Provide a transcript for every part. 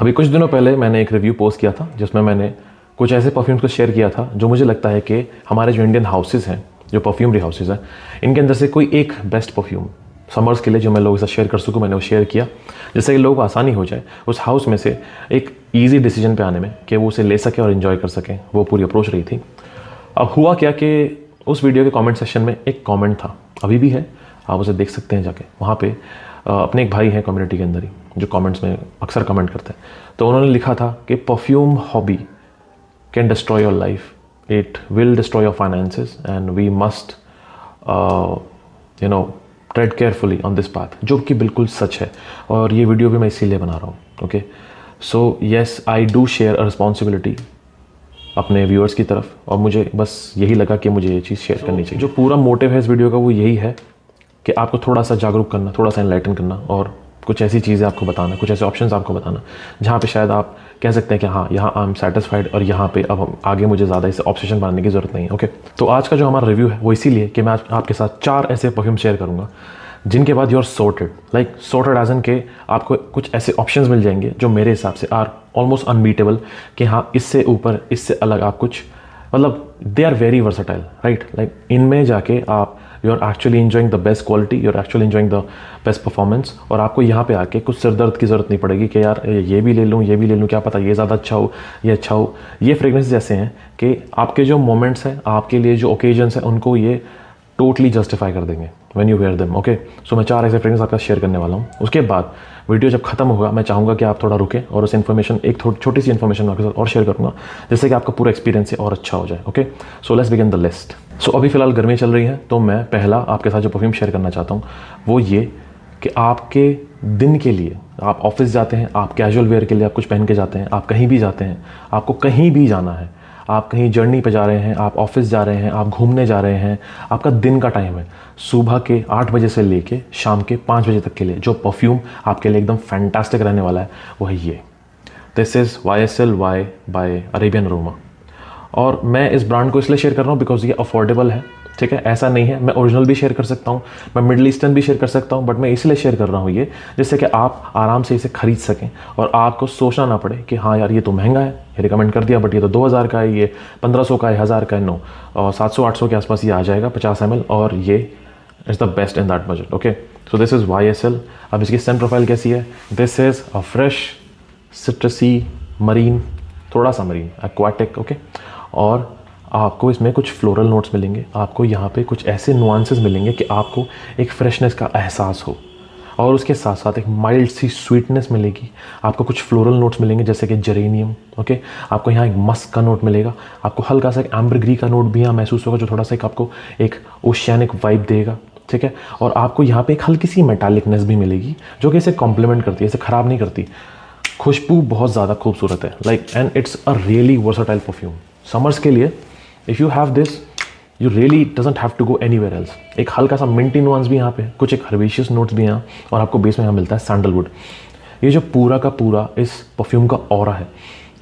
अभी कुछ दिनों पहले मैंने एक रिव्यू पोस्ट किया था जिसमें मैंने कुछ ऐसे परफ्यूम्स को शेयर किया था जो मुझे लगता है कि हमारे जो इंडियन हाउसेज़ हैं, जो परफ्यूमरी हाउसेज़ हैं, इनके अंदर से कोई एक बेस्ट परफ्यूम समर्स के लिए जो मैं लोगों के साथ शेयर कर सकूँ, मैंने वो शेयर किया जिससे कि लोगों को आसानी हो जाए उस हाउस में से एक ईजी डिसीजन पे आने में कि वो उसे ले सके और इन्जॉय कर सकें। वो पूरी अप्रोच रही थी। अब हुआ क्या कि उस वीडियो के कमेंट सेक्शन में एक कमेंट था, अभी भी है, आप उसे देख सकते हैं जाके। वहाँ पे अपने एक भाई हैं कम्युनिटी के अंदर ही जो कमेंट्स में अक्सर कमेंट करते हैं, तो उन्होंने लिखा था कि perfume hobby can destroy your life, it will destroy your finances and we must tread carefully on this path, जो कि बिल्कुल सच है। और ये वीडियो भी मैं इसीलिए बना रहा हूँ। Okay, so yes, I do share a responsibility अपने व्यूअर्स की तरफ, और मुझे बस यही लगा कि मुझे ये चीज़ शेयर करनी चाहिए। जो पूरा मोटिव है इस वीडियो का वो यही है कि आपको थोड़ा सा जागरूक करना, थोड़ा सा एनलाइटन करना, और कुछ ऐसी चीज़ें आपको बताना, कुछ ऐसे ऑप्शंस आपको बताना जहाँ पे शायद आप कह सकते हैं कि हाँ, यहाँ आई एम सेटिस्फाइड और यहाँ पे अब आगे मुझे ज़्यादा इसे ऑब्सेशन बनाने की ज़रूरत नहीं है। ओके, तो आज का जो हमारा रिव्यू है वो इसीलिए कि मैं आज आपके साथ 4 ऐसे परफ्यूम शेयर करूँगा जिनके बाद you are sorted, like sorted as an के आपको कुछ ऐसे ऑप्शंस मिल जाएंगे जो मेरे हिसाब से आर ऑलमोस्ट अनबीटेबल, कि हाँ इससे ऊपर, इससे अलग आप कुछ, मतलब they are very versatile, right. Like इनमें जाके आप you are actually enjoying the best quality, you are actually enjoying the best performance, और आपको यहाँ पे आके कुछ सिरदर्द की ज़रूरत नहीं पड़ेगी कि यार ये भी ले लूँ, ये भी ले लूँ, क्या पता ये ज़्यादा अच्छा हो, ये अच्छा हो। ये फ्रेगनेंस ऐसे हैं कि आपके जो मोमेंट्स हैं, आपके लिए जो ओकेजन्स हैं, उनको ये टोटली जस्टिफाई कर देंगे when you wear them. Okay, so मैं 4 ऐसे फ्रेगनेंस आपका शेयर करने वाला हूँ। उसके बाद वीडियो जब खत्म होगा मैं चाहूँगा कि आप थोड़ा रुकें और उस इन्फॉर्मेशन, एक छोटी सी इन्फॉर्मेशन आपके साथ और शेयर करूँगा जिससे कि आपका पूरा एक्सपीरियंस और अच्छा हो जाए। Okay, so let's begin the list. So अभी फिलहाल गर्मी चल रही है, तो मैं पहला आपके साथ जो परफ्यूम शेयर करना चाहता हूँ वो ये कि आपके दिन के लिए, आप ऑफिस जाते हैं, आप कैजुअल वेयर के लिए आप कुछ पहन के जाते हैं, आप कहीं भी जाते हैं, आपको कहीं भी जाना है, आप कहीं जर्नी पे जा रहे हैं, आप ऑफिस जा रहे हैं, आप घूमने जा रहे हैं, आपका दिन का टाइम है, सुबह के 8 बजे से लेके शाम के 5 बजे तक के लिए जो परफ्यूम आपके लिए एकदम फैंटास्टिक रहने वाला है वो है ये। This is YSL Y by Arabian aroma. और मैं इस ब्रांड को इसलिए शेयर कर रहा हूँ बिकॉज ये अफोर्डेबल है, ठीक है। ऐसा नहीं है, मैं ओरिजिनल भी शेयर कर सकता हूँ, मैं मिडल ईस्टर्न भी शेयर कर सकता हूँ, बट मैं इसलिए शेयर कर रहा हूँ ये जिससे कि आप आराम से इसे खरीद सकें और आपको सोचना ना पड़े कि हाँ यार ये तो महंगा है, ये रिकमेंड कर दिया बट ये तो 2000 का है, ये 1500 का है, 1000 का है। नो, और 700-800 के आसपास ये आ जाएगा 50 ml, और ये is the best in that budget. Okay, so this is YSL। अब इसकी सेंट प्रोफाइल कैसी है? This is a fresh सिट्रसी marine, थोड़ा सा मरीन एक्वाटिक। ओके, और आपको इसमें कुछ फ्लोरल नोट्स मिलेंगे, आपको यहाँ पे कुछ ऐसे नुआंसेस मिलेंगे कि आपको एक फ्रेशनेस का एहसास हो, और उसके साथ साथ एक माइल्ड सी स्वीटनेस मिलेगी। आपको कुछ फ्लोरल नोट्स मिलेंगे जैसे कि जेरेनियम। ओके, आपको यहाँ एक मस्क का नोट मिलेगा, आपको हल्का सा एक एम्बरग्री का नोट भी यहाँ महसूस होगा जो थोड़ा सा एक आपको एक ओशियानिक वाइब देगा, ठीक है। और आपको यहाँ पे एक हल्की सी मेटालिकनेस भी मिलेगी जो कि इसे कॉम्प्लीमेंट करती है, इसे ख़राब नहीं करती। खुशबू बहुत ज़्यादा खूबसूरत है, like, and it's a really versatile perfume summers के लिए। If you have this, you really doesn't have to go anywhere else. एक हल्का सा मिंटी नुआंस भी यहाँ पे, कुछ एक हर्बेशियस नोट्स भी यहाँ, और आपको बेस में यहाँ मिलता है सैंडलवुड। ये जो पूरा का पूरा इस परफ्यूम का ऑरा है,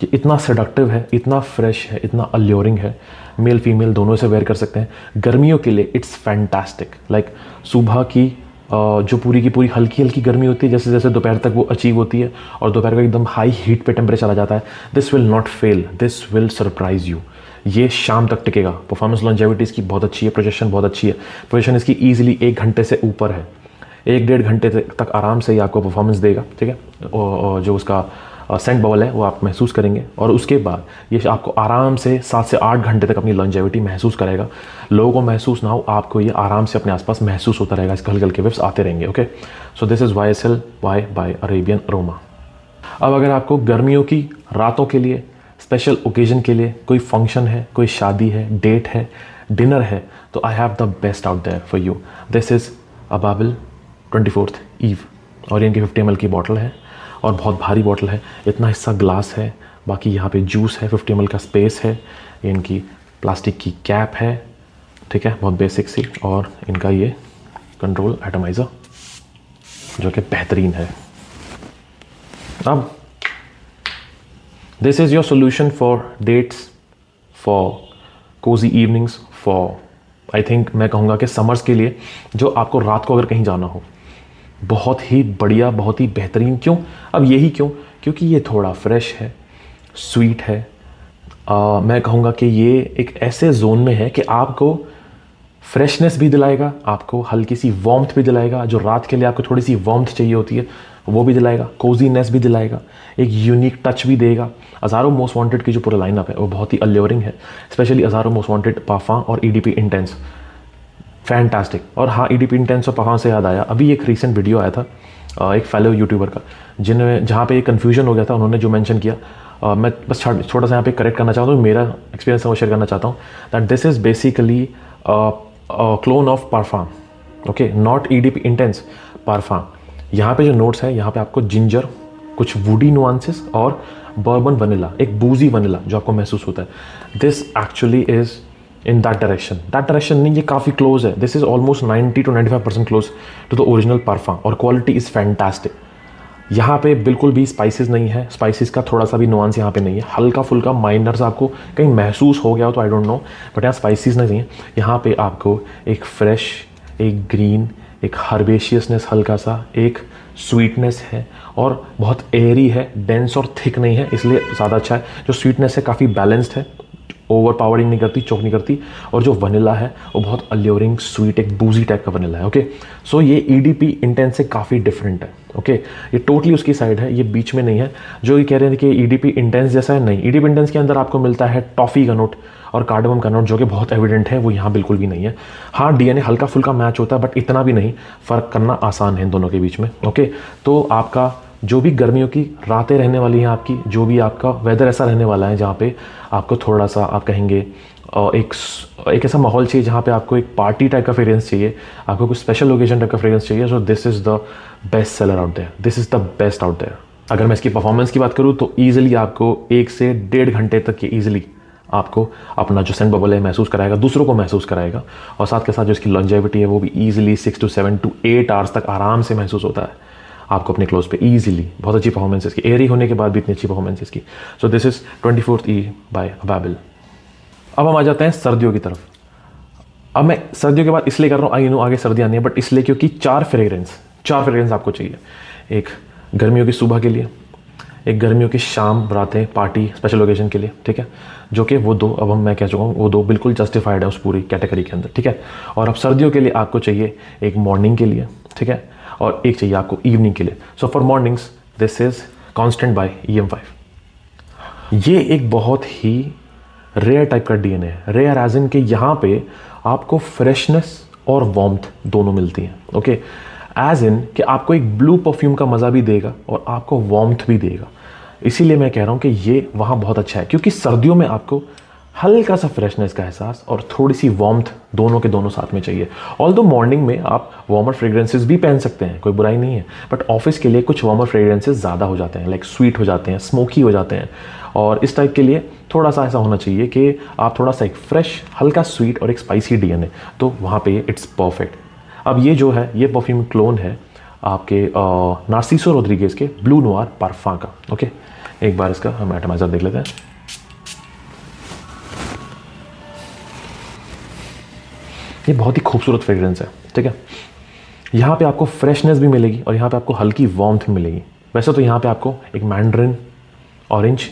ये इतना सेडक्टिव है, इतना फ्रेश है, इतना अल्योरिंग है, मेल फीमेल दोनों से वेयर कर सकते हैं। गर्मियों के लिए इट्स फैंटास्टिक। लाइक सुबह की जो पूरी की पूरी हल्की हल्की गर्मी होती है, जैसे जैसे दोपहर तक वो अचीव होती है और दोपहर को एकदम हाई हीट पे टेम्परेचर चला जाता है, this will not fail, this will surprise you. ये शाम तक टिकेगा। परफॉर्मेंस लॉन्जेविटी इसकी बहुत अच्छी है, प्रोजेक्शन बहुत अच्छी है, प्रोजेक्शन इसकी ईजिली 1 घंटे से ऊपर है, 1-1.5 घंटे तक आराम से ही आपको परफॉर्मेंस देगा, ठीक है। और जो उसका सेंट बबल है वो आप महसूस करेंगे, और उसके बाद ये आपको आराम से 7 से 8 घंटे तक अपनी लॉन्जेविटी महसूस करेगा। लोगों को महसूस ना हो, आपको ये आराम से अपने आसपास महसूस होता रहेगा, इसके हल्के हल्के वेव्स आते रहेंगे। Okay, so this is YSL Y by Arabian aroma. अब अगर आपको गर्मियों की रातों के लिए, स्पेशल ओकेजन के लिए, कोई फंक्शन है, कोई शादी है, डेट है, डिनर है, तो I have the best out there for you. This is अबाबिल 24th ईव, और इनकी 50 ml की बॉटल है और बहुत भारी बॉटल है। इतना हिस्सा ग्लास है, बाकी यहाँ पे जूस है, 50 ml का स्पेस है, इनकी प्लास्टिक की कैप है, ठीक है, बहुत बेसिक सी, और इनका ये कंट्रोल एटमाइज़र जो कि बेहतरीन है। अब this is your solution for dates, for cozy evenings, for, I think मैं कहूँगा कि समर्स के लिए, जो आपको रात को अगर कहीं जाना हो, बहुत ही बढ़िया, बहुत ही बेहतरीन। क्यों? अब यही क्यों? क्योंकि ये थोड़ा फ्रेश है, स्वीट है। मैं कहूँगा कि ये एक ऐसे जोन में है कि आपको फ्रेशनेस भी दिलाएगा, आपको हल्की सी वार्मथ भी दिलाएगा, जो रात के लिए आपको थोड़ी सी वार्मथ चाहिए होती है वो भी दिलाएगा, कोजीनेस भी दिलाएगा, एक यूनिक टच भी देगा। अज़ारो मोस्ट वांटेड की जो पूरा लाइनअप है वो बहुत ही अल्योरिंग है, स्पेशली अज़ारो मोस्ट वांटेड, पाफा और ईडीपी इंटेंस, फैंटास्टिक। और हाँ, ईडीपी इंटेंस और पाफा से याद आया, अभी एक रीसेंट वीडियो आया था एक फेलो यूट्यूबर का, जहाँ पे एक कन्फ्यूजन हो गया था। उन्होंने जो मेंशन किया, मैं बस छोटा सा यहाँ पे करेक्ट करना चाहता हूँ, मेरा एक्सपीरियंस वो शेयर करना चाहता हूँ, that this is basically clone of parfum, okay, not EDP intense, parfum. यहाँ पे जो नोट्स है, यहाँ पे आपको जिंजर, कुछ वुडी नुआंसेस और बर्बन वनीला, एक बूजी वनीला जो आपको महसूस होता है। This actually is in that direction नहीं, ये काफ़ी क्लोज है। This is almost 90 to 95% close to the original parfum, और क्वालिटी इज़ फैंटास्टिक। यहाँ पे बिल्कुल भी स्पाइसेस नहीं है, स्पाइसेस का थोड़ा सा भी नुआंस यहाँ पे नहीं है, हल्का फुल्का माइनर्स आपको कहीं महसूस हो गया हो तो आई डोंट नो, बट यहाँ स्पाइसेस नहीं है। यहाँ पे आपको एक फ्रेश, एक ग्रीन, एक हर्बेशियसनेस, हल्का सा एक स्वीटनेस है, और बहुत एयरी है, डेंस और थिक नहीं है, इसलिए ज़्यादा अच्छा है। जो स्वीटनेस है काफ़ी बैलेंस्ड है, ओवर पावरिंग नहीं करती, चोक नहीं करती, और जो वनीला है वो बहुत अल्योरिंग स्वीट, एक बूजी टाइप का वनीला है। ओके, सो ये ईडीपी इंटेंस से काफ़ी डिफरेंट है। ओके, ये टोटली उसकी साइड है, ये बीच में नहीं है। जो ये कह रहे थे कि ईडीपी इंटेंस जैसा है, नहीं, ईडीपी इंटेंस के अंदर आपको मिलता है टॉफ़ी का नोट और कार्डमम का नोट, जो कि बहुत एविडेंट है, वो यहाँ बिल्कुल भी नहीं है। हाँ, डीएनए हल्का फुल्का मैच होता है, बट इतना भी नहीं, फ़र्क करना आसान है इन दोनों के बीच में। ओके, तो आपका जो भी गर्मियों की रातें रहने वाली हैं, आपकी जो भी आपका वेदर ऐसा रहने वाला है जहाँ पे आपको थोड़ा सा, आप कहेंगे एक ऐसा माहौल चाहिए जहाँ पे आपको एक पार्टी टाइप का फ्रेग्रेंस चाहिए, आपको कुछ स्पेशल ओकेजन टाइप का फ्रेग्रेंस चाहिए, so this is the best seller out there, this is the best out there. अगर मैं इसकी परफॉर्मेंस की बात करूँ तो ईजिली आपको 1 से 1.5 घंटे तक ये ईजिली आपको अपना जो सेंट बबल है महसूस कराएगा, दूसरों को महसूस कराएगा, और साथ के साथ जो इसकी लॉन्जेविटी है वो भी ईजिली 6 to 7 to 8 आवर्स तक आराम से महसूस होता है आपको अपने क्लोज पे ईजिली। बहुत अच्छी परफॉर्मेंस इसकी, एयरी होने के बाद भी इतनी अच्छी परफॉर्मेंस इसकी। So this is 24th E by available. अब हम आ जाते हैं सर्दियों की तरफ। अब मैं सर्दियों के बाद इसलिए कर रहा हूँ, आई नो आगे सर्दियाँ आनी है, बट इसलिए क्योंकि 4 फ्रेग्रेंस आपको चाहिए। एक गर्मियों की सुबह के लिए, एक गर्मियों की शाम, रातें, पार्टी, स्पेशल ओकेजन के लिए, ठीक है, जो कि वो दो, अब मैं कह चुका हूँ, वो दो बिल्कुल जस्टिफाइड है उस पूरी कैटेगरी के अंदर, ठीक है। और अब सर्दियों के लिए आपको चाहिए एक मॉर्निंग के लिए, ठीक है, और एक चाहिए आपको इवनिंग के लिए। So for mornings this is constant by EM5। ये एक बहुत ही रेयर टाइप का डीएनए है, रेयर एज इन के यहाँ पे आपको फ्रेशनेस और वार्मथ दोनों मिलती हैं। ओके, एज इन कि आपको एक ब्लू परफ्यूम का मज़ा भी देगा और आपको वार्मथ भी देगा। इसीलिए मैं कह रहा हूँ कि ये वहाँ बहुत अच्छा है, क्योंकि सर्दियों में आपको हल्का सा फ्रेशनेस का एहसास और थोड़ी सी वार्मथ दोनों के दोनों साथ में चाहिए। ऑल्दो मॉर्निंग में आप वार्मर फ्रेग्रेंसेस भी पहन सकते हैं, कोई बुराई नहीं है, बट ऑफिस के लिए कुछ वार्मर फ्रेग्रेंसेस ज़्यादा हो जाते हैं, लाइक स्वीट हो जाते हैं, स्मोकी हो जाते हैं, और इस टाइप के लिए थोड़ा सा ऐसा होना चाहिए कि आप थोड़ा सा एक फ्रेश, हल्का स्वीट और एक स्पाइसी डीएनए, तो वहाँ पे इट्स परफेक्ट। अब ये जो है, ये परफ्यूम क्लोन है आपके नार्सिसो रोड्रिगेज के ब्लू नोआर पारफा का। ओके, एक बार इसका हम एटमाइजर देख लेते हैं। ये बहुत ही खूबसूरत फ्रेग्रेंस है, ठीक है। यहाँ पे आपको फ्रेशनेस भी मिलेगी और यहाँ पे आपको हल्की वार्मथ भी मिलेगी। वैसे तो यहाँ पे आपको एक मैंड्रिन, ऑरेंज,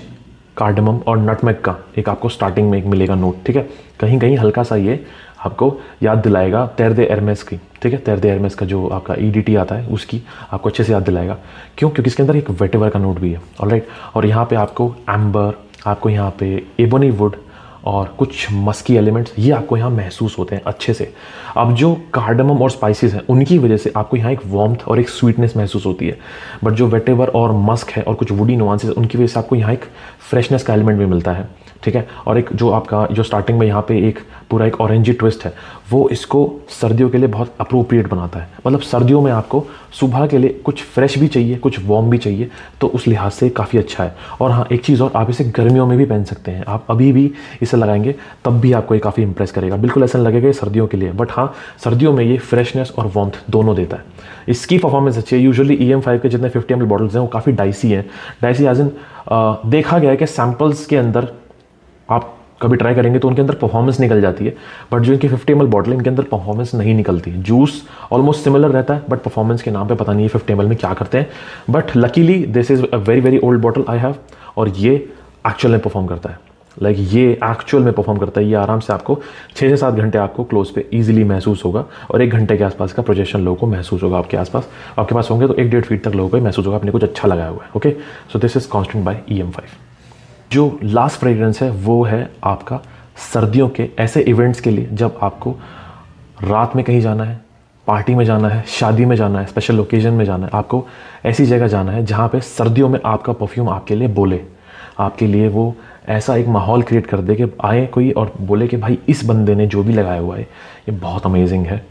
कार्डमम और नटमेग का एक आपको स्टार्टिंग में एक मिलेगा नोट, ठीक है। कहीं कहीं हल्का सा ये आपको याद दिलाएगा तेर दे एरमेस की, ठीक है, तेर दे एरमेस का जो आपका EDT आता है उसकी आपको अच्छे से याद दिलाएगा। क्यों? क्योंकि इसके अंदर एक वेटिवर का नोट भी है, ऑलराइट। और यहाँ पे आपको एम्बर, आपको यहाँ पे एबोनी वुड और कुछ मस्की एलिमेंट्स, ये आपको यहाँ महसूस होते हैं अच्छे से। अब जो कार्डमम और स्पाइसेस हैं उनकी वजह से आपको यहाँ एक वार्मथ और एक स्वीटनेस महसूस होती है, बट जो वेटेवर और मस्क है और कुछ वुडी नुआंसेस, उनकी वजह से आपको यहाँ एक फ्रेशनेस का एलिमेंट भी मिलता है, ठीक है। और एक जो आपका जो स्टार्टिंग में यहाँ पे एक पूरा एक ऑरेंजी ट्विस्ट है, वो इसको सर्दियों के लिए बहुत अप्रोप्रिएट बनाता है। मतलब सर्दियों में आपको सुबह के लिए कुछ फ्रेश भी चाहिए, कुछ वार्म भी चाहिए, तो उस लिहाज से काफ़ी अच्छा है। और हाँ, एक चीज़ और, आप इसे गर्मियों में भी पहन सकते हैं। आप अभी भी इसे लगाएंगे तब भी आपको ये काफ़ी इंप्रेस करेगा, बिल्कुल ऐसा लगेगा ये सर्दियों के लिए, बट हाँ, सर्दियों में ये फ्रेशनेस और वार्मथ दोनों देता है। इसकी परफॉर्मेंस अच्छी है। यूजुअली EM5 के जितने 50 ml बॉटल्स हैं वो काफ़ी डाइसी हैं। डाइसी एज इन देखा गया है कि सैम्पल्स के अंदर आप कभी ट्राई करेंगे तो उनके अंदर परफॉर्मेंस निकल जाती है, बट जो इनकी 50 ml बॉटल है इनके अंदर परफॉर्मेंस नहीं निकलती। जूस ऑलमोस्ट सिमिलर रहता है, बट परफॉर्मेंस के नाम पे पता नहीं है 50 ml में क्या करते हैं। But luckily this is a very very old bottle I have, और ये एक्चुअल में परफॉर्म करता है। लाइक ये एक्चुअल में परफॉर्म करता है। ये आराम से आपको 6 से 7 घंटे आपको क्लोज पे इजीली महसूस होगा, और 1 घंटे के आसपास का प्रोजेक्शन लोगों को महसूस होगा आपके आसपास। आपके पास होंगे तो 1-1.5 फीट तक लोगों को महसूस होगा आपने कुछ अच्छा लगाया हुआ है। Okay, so this is constant by EM5। जो लास्ट फ्रेग्रेंस है वो है आपका सर्दियों के ऐसे इवेंट्स के लिए जब आपको रात में कहीं जाना है, पार्टी में जाना है, शादी में जाना है, स्पेशल ओकेजन में जाना है, आपको ऐसी जगह जाना है जहाँ पे सर्दियों में आपका परफ्यूम आपके लिए बोले, आपके लिए वो ऐसा एक माहौल क्रिएट कर दे कि आए कोई और बोले कि भाई इस बंदे ने जो भी लगाया हुआ है ये बहुत अमेजिंग है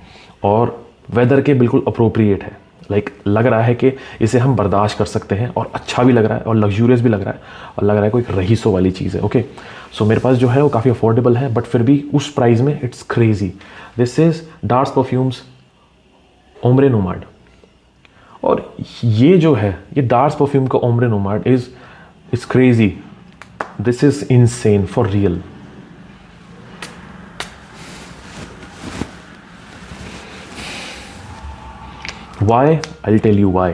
और वेदर के बिल्कुल अप्रोप्रिएट है। लाइक लग रहा है कि इसे हम बर्दाश्त कर सकते हैं, और अच्छा भी लग रहा है और लग्जूरियस भी लग रहा है, और लग रहा है कोई रईसों वाली चीज़ है। ओके, सो मेरे पास जो है वो काफ़ी अफोर्डेबल है, बट फिर भी उस प्राइस में it's crazy. This is Dar's perfumes Ombre Nomade, और ये जो है ये डार्स परफ्यूम का Ombre Nomade is crazy. This is insane for real. Why? I tell you why.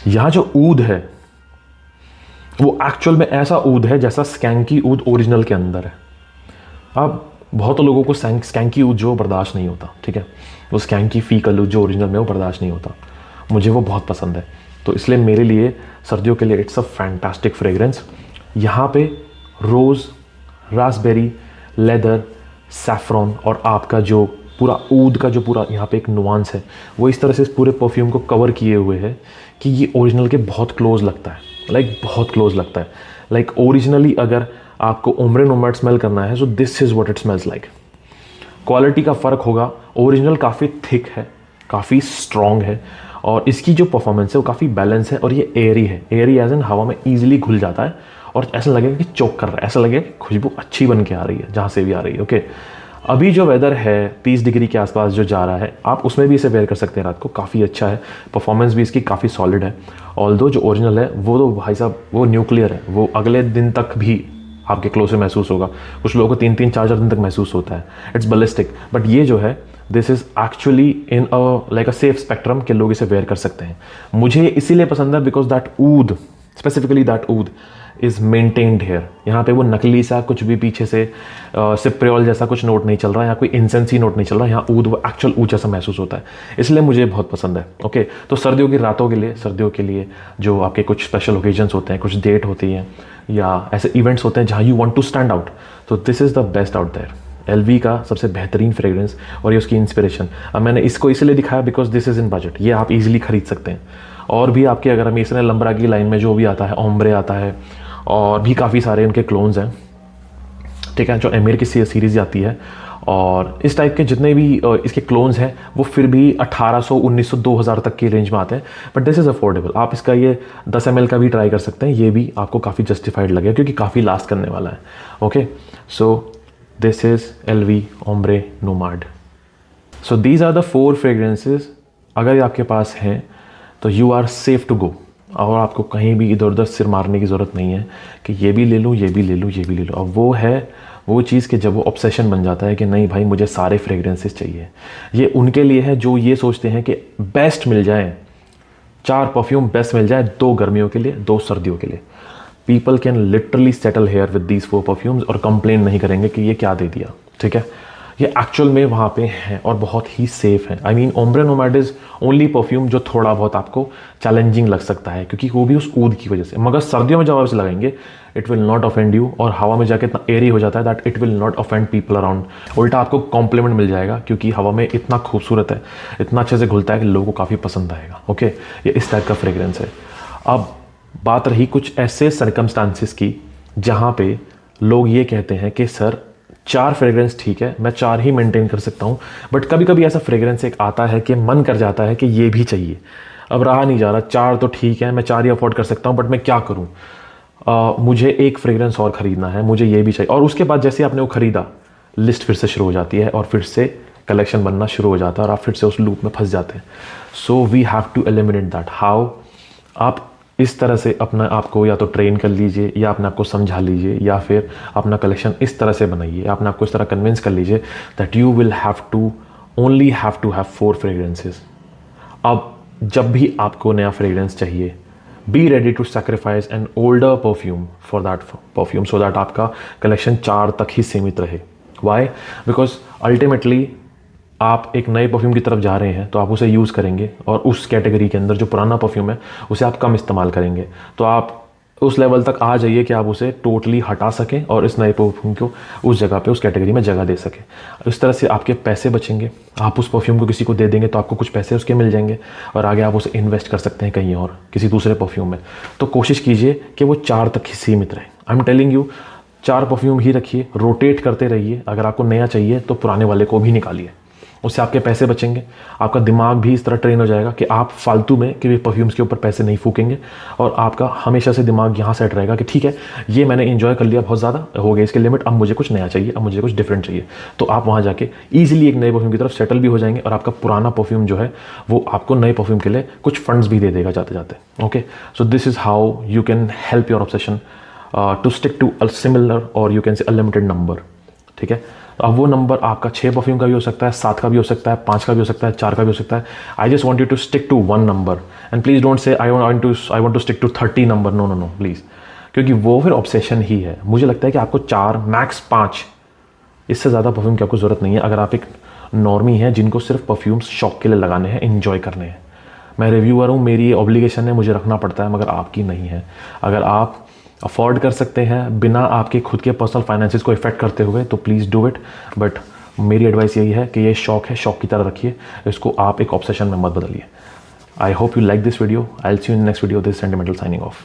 यहां जो ऊद है वो एक्चुअल में ऐसा ऊद है जैसा स्कैंकी ऊद ओरिजिनल के अंदर है। अब बहुत लोगों को स्कैंकी ऊद जो बर्दाश्त नहीं होता, ठीक है, वो स्कैंकी फीकल ऊद जो ओरिजिनल में वो बर्दाश्त नहीं होता। मुझे वो बहुत पसंद है, तो इसलिए मेरे लिए सर्दियों के लिए इट्स अ फैंटास्टिक फ्रेग्रेंस। यहाँ पे रोज़, रास्पबेरी, लेदर, सैफ्रॉन और आपका जो पूरा ऊद का जो पूरा यहाँ पे एक नुआंस है वो इस तरह से इस पूरे परफ्यूम को कवर किए हुए है कि ये ओरिजिनल के बहुत क्लोज लगता है। लाइक बहुत क्लोज लगता है। लाइक ओरिजिनली अगर आपको ओम्ब्रे नोमाड स्मेल करना है, सो this is what it smells like. Quality का फ़र्क होगा। ओरिजिनल काफ़ी थिक है, काफ़ी स्ट्रॉन्ग है, और इसकी जो परफॉर्मेंस है वो काफ़ी बैलेंस है, और ये एयरी है। एयरी एज इन हवा में ईजिली घुल जाता है, और ऐसा लगेगा कि चोक कर रहा है, ऐसा लगेगा कि खुशबू अच्छी बन के आ रही है जहाँ से भी आ रही है। ओके, अभी जो वेदर है 30 डिग्री के आसपास जो जा रहा है, आप उसमें भी इसे वेयर कर सकते हैं रात को, काफ़ी अच्छा है। परफॉर्मेंस भी इसकी काफ़ी सॉलिड है। ऑल्दो जो ओरिजिनल है वो तो भाई साहब वो न्यूक्लियर है, वो अगले दिन तक भी आपके क्लोज से महसूस होगा। कुछ लोगों को 3-3, 4-4 दिन तक महसूस होता है। इट्स बैलिस्टिक, बट ये जो है this is actually in a like a safe spectrum के लोग इसे वेयर कर सकते हैं। मुझे इसीलिए पसंद है बिकॉज दैट ऊद, स्पेसिफिकली दैट ऊद इज़ मेंटेन्ड हेयर। यहाँ पे वो नकली सा कुछ भी पीछे से सिप्रियोल जैसा कुछ नोट नहीं चल रहा है, या कोई इंसेंसी नोट नहीं चल रहा है। यहाँ ऊद वो एक्चुअल ऊद जैसा महसूस होता है, इसलिए मुझे बहुत पसंद है। ओके, तो सर्दियों की रातों के लिए, सर्दियों के लिए जो आपके कुछ स्पेशल ओकेजन्स होते हैं, कुछ डेट होती हैं, या ऐसे इवेंट्स होते हैं जहाँ you want to stand out, तो this is the best out there. LV का सबसे बेहतरीन फ्रेग्रेंस, और ये उसकी इंस्पिरेशन। अब मैंने इसको इसलिए दिखाया because this is in budget, ये आप इजीली खरीद सकते हैं। और भी आपके अगर हम इसने लंबरा की लाइन में जो भी आता है, ओम्ब्रे आता है, और भी काफ़ी सारे उनके क्लोन्स हैं, ठीक है, जो एमेर की सीरीज़ आती है, और इस टाइप के जितने भी इसके क्लोन्स हैं वो फिर भी 1800, 1900, 2000 तक की रेंज में आते हैं। But this is affordable. आप इसका ये 10 ml का भी ट्राई कर सकते हैं, ये भी आपको काफ़ी जस्टिफाइड लगेगा क्योंकि काफ़ी लास्ट करने वाला है। Okay, so this is LV ombre nomade. So these are the 4 fragrances. अगर ये आपके पास हैं तो you are safe to go, और आपको कहीं भी इधर उधर सिर मारने की ज़रूरत नहीं है कि ये भी ले लूँ, ये भी ले लूँ, ये भी ले लूँ। अब वो है वो चीज़ कि जब वो ऑब्सेशन बन जाता है कि नहीं भाई मुझे सारे फ्रेग्रेंसेस चाहिए। ये उनके लिए है जो ये सोचते हैं कि बेस्ट मिल जाए, 4 परफ्यूम बेस्ट मिल जाए, 2 गर्मियों के लिए, 2 सर्दियों के लिए। People can literally settle here with these 4 perfumes और कंप्लेन नहीं करेंगे कि ये क्या दे दिया, ठीक है। ये एक्चुअल में वहाँ पे हैं और बहुत ही सेफ है। I mean ombre nomad is only perfume जो थोड़ा बहुत आपको चैलेंजिंग लग सकता है, क्योंकि वो भी उस ऊद की वजह से। मगर सर्दियों में जब आप इसे लगाएंगे it will not offend you, और हवा में जाके इतना एयरी हो जाता है that it will not offend people around. उल्टा आपको कॉम्प्लीमेंट मिल जाएगा, क्योंकि हवा में इतना खूबसूरत है, इतना अच्छे से घुलता है कि लोगों को काफ़ी पसंद आएगा। ओके, ये इस टाइप का फ्रेग्रेंस है। अब बात रही कुछ ऐसे सर्कमस्टांसिस की जहाँ पे लोग ये कहते हैं कि सर 4 फ्रेग्रेंस ठीक है, मैं 4 ही मेंटेन कर सकता हूँ, बट कभी कभी ऐसा फ्रेग्रेंस एक आता है कि मन कर जाता है कि ये भी चाहिए, अब रहा नहीं जा रहा, 4 तो ठीक है, मैं 4 ही अफोर्ड कर सकता हूँ, बट मैं क्या करूँ, मुझे एक फ्रेग्रेंस और ख़रीदना है, मुझे ये भी चाहिए। और उसके बाद जैसे आपने वो ख़रीदा, लिस्ट फिर से शुरू हो जाती है और फिर से कलेक्शन बनना शुरू हो जाता है और आप फिर से उस लूप में फंस जाते हैं। So we have to eliminate that. How? आप इस तरह से अपना आपको या तो ट्रेन कर लीजिए या अपने आपको समझा लीजिए या फिर अपना कलेक्शन इस तरह से बनाइए, अपने आपको इस तरह कन्विंस कर लीजिए that you will have to only have to have 4 fragrances. अब जब भी आपको नया फ्रेग्रेंस चाहिए, be ready to sacrifice an older perfume for that perfume so that आपका कलेक्शन 4 तक ही सीमित रहे। वाई? बिकॉज अल्टीमेटली आप एक नए परफ्यूम की तरफ जा रहे हैं तो आप उसे यूज़ करेंगे और उस कैटेगरी के अंदर जो पुराना परफ्यूम है उसे आप कम इस्तेमाल करेंगे। तो आप उस लेवल तक आ जाइए कि आप उसे टोटली हटा सकें और इस नए परफ्यूम को उस जगह पे, उस कैटेगरी में जगह दे सकें। इस तरह से आपके पैसे बचेंगे। आप उस परफ्यूम को किसी को दे देंगे तो आपको कुछ पैसे उसके मिल जाएंगे और आगे आप उसे इन्वेस्ट कर सकते हैं कहीं और, किसी दूसरे परफ्यूम में। तो कोशिश कीजिए कि वो 4 तक ही सीमित रहे। I am telling you, 4 perfume ही रखिए, रोटेट करते रहिए। अगर आपको नया चाहिए तो पुराने वाले को भी निकालिए, उससे आपके पैसे बचेंगे। आपका दिमाग भी इस तरह ट्रेन हो जाएगा कि आप फालतू में कि परफ्यूम्स के ऊपर पैसे नहीं फूकेंगे और आपका हमेशा से दिमाग यहाँ सेट रहेगा कि ठीक है, ये मैंने एंजॉय कर लिया, बहुत ज़्यादा हो गया इसके लिमिट, अब मुझे कुछ नया चाहिए, अब मुझे कुछ डिफरेंट चाहिए। तो आप वहाँ जाके ईजिली एक नए परफ्यूम की तरफ सेटल भी हो जाएंगे और आपका पुराना परफ्यूम जो है वो आपको नए परफ्यूम के लिए कुछ फंड्स भी दे देगा जाते जाते। Okay, so this is how you can help your obsession to stick to a similar or you can say a limited number. ठीक है, अब वो नंबर आपका 6 परफ्यूम का भी हो सकता है, 7 का भी हो सकता है, 5 का भी हो सकता है, 4 का भी हो सकता है। I just want you to stick to 1 number and please don't say I want to stick to 30 number. No no no please, क्योंकि वो फिर ऑब्सेशन ही है। मुझे लगता है कि आपको 4 मैक्स 5, इससे ज़्यादा परफ्यूम की आपको ज़रूरत नहीं है अगर आप एक नॉर्मी हैं जिनको सिर्फ परफ्यूम्स शौक के लिए लगाने हैं, इन्जॉय करने हैं। मैं रिव्यूअर हूँ, मेरी ऑब्लिगेशन है, मुझे रखना पड़ता है, मगर आपकी नहीं है। अगर आप अफोर्ड कर सकते हैं बिना आपके खुद के पर्सनल फाइनेंसेस को इफेक्ट करते हुए तो प्लीज़ डू इट। बट मेरी एडवाइस यही है कि ये शौक है, शौक की तरह रखिए, इसको आप एक ऑब्सेशन में मत बदलिए। I hope you like this video. I will see you in next video. This sentimental signing off.